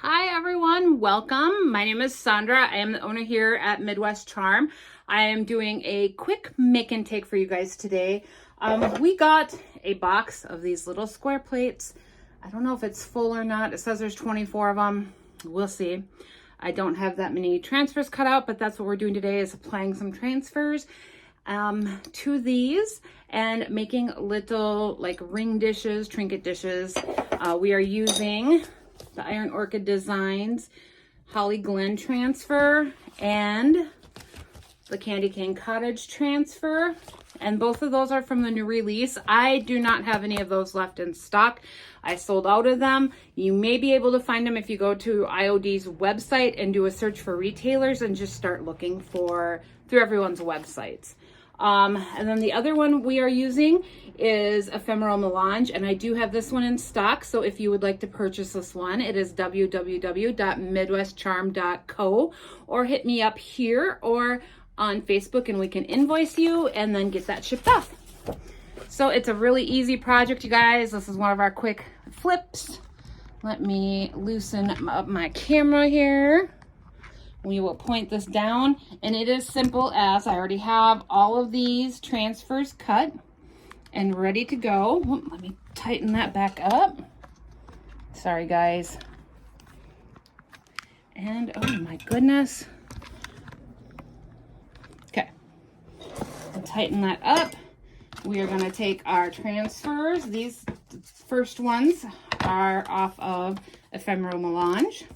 Hi everyone, welcome. My name is Sandra. I am the owner here at Midwest Charm. I am doing a quick make and take for you guys today. We got a box of these little square plates. I don't know if it's full or not. It says there's 24 of them. We'll see. I don't have that many transfers cut out, but that's what we're doing today, is applying some transfers to these and making little like ring dishes, trinket dishes. We are using the Iron Orchid Designs Holly Glen transfer and the Candy Cane Cottage transfer, and both of those are from the new release. I do not have any of those left in stock. I sold out of them. You may be able to find them if you go to IOD's website and do a search for retailers and just start looking through everyone's websites. And then the other one we are using is Ephemeral Melange, and I do have this one in stock. So if you would like to purchase this one, it is www.midwestcharm.co, or hit me up here or on Facebook and we can invoice you and then get that shipped off. So it's a really easy project, you guys. This is one of our quick flips. Let me loosen up my camera here. We will point this down, and it is simple as I already have all of these transfers cut and ready to go. Let me tighten that back up. Sorry, guys. And oh my goodness. Okay. And tighten that up. We are going to take our transfers. These first ones are off of Ephemeral Melange.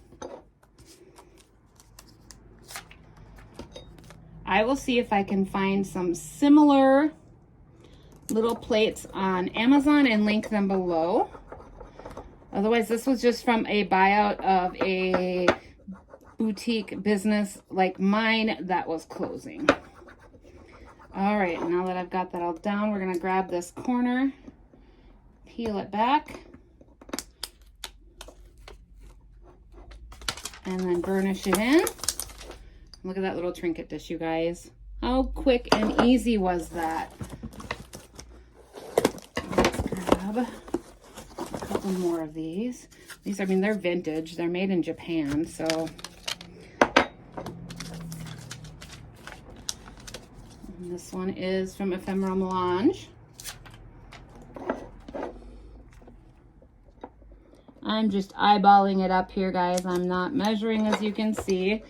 I will see if I can find some similar little plates on Amazon and link them below. Otherwise, this was just from a buyout of a boutique business like mine that was closing. All right, now that I've got that all down, we're gonna grab this corner, peel it back, and then burnish it in. Look at that little trinket dish, you guys. How quick and easy was that? Let's grab a couple more of these. These, I mean, they're vintage. They're made in Japan, so. And this one is from Ephemeral Melange. I'm just eyeballing it up here, guys. I'm not measuring, as you can see.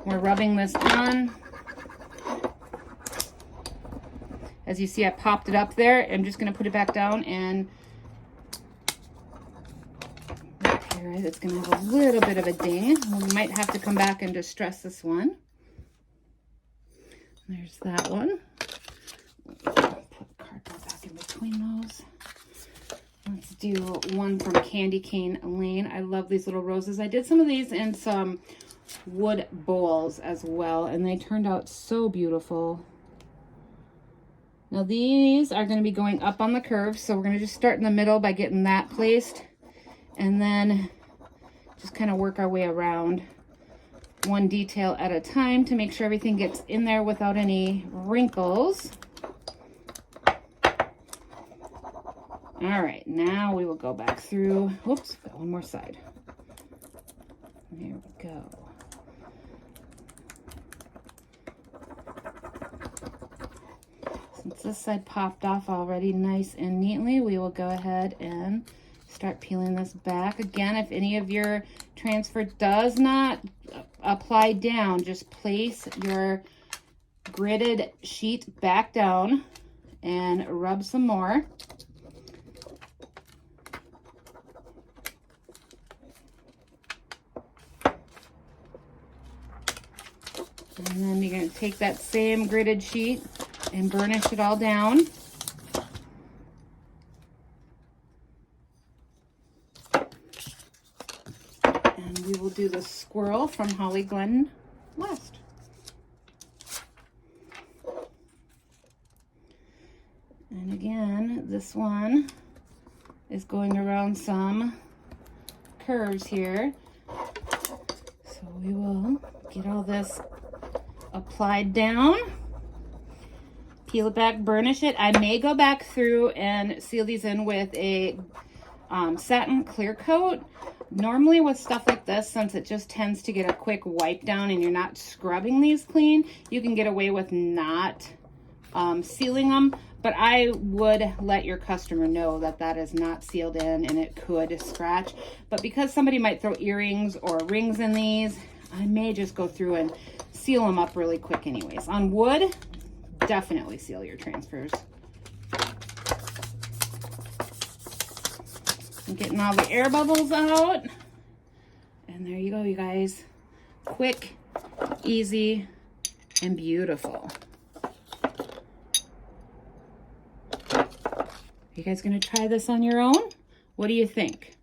We're rubbing this on. As you see, I popped it up there. I'm just going to put it back down and repair it. It's going to have a little bit of a ding. We might have to come back and distress this one. There's that one. Put cardboard back in between those. Let's do one from Candy Cane Lane. I love these little roses. I did some of these in some wood bowls as well, and they turned out so beautiful. Now these are going to be going up on the curve, so we're going to just start in the middle by getting that placed, and then just kind of work our way around one detail at a time to make sure everything gets in there without any wrinkles. All right, now we will go back through. Whoops, got one more side. There we go. Since this side popped off already nice and neatly, we will go ahead and start peeling this back. Again, if any of your transfer does not apply down, just place your gridded sheet back down and rub some more. And then you're going to take that same gridded sheet and burnish it all down. And we will do the squirrel from Holly Glen last. And again, this one is going around some curves here. So we will get all this applied down. Peel it back, burnish it. I may go back through and seal these in with a satin clear coat. Normally with stuff like this, since it just tends to get a quick wipe down and you're not scrubbing these clean, you can get away with not sealing them. But I would let your customer know that that is not sealed in and it could scratch. But because somebody might throw earrings or rings in these, I may just go through and seal them up really quick anyways. On wood, definitely seal your transfers. I'm getting all the air bubbles out. And there you go, you guys. Quick, easy, and beautiful. You guys gonna try this on your own? What do you think?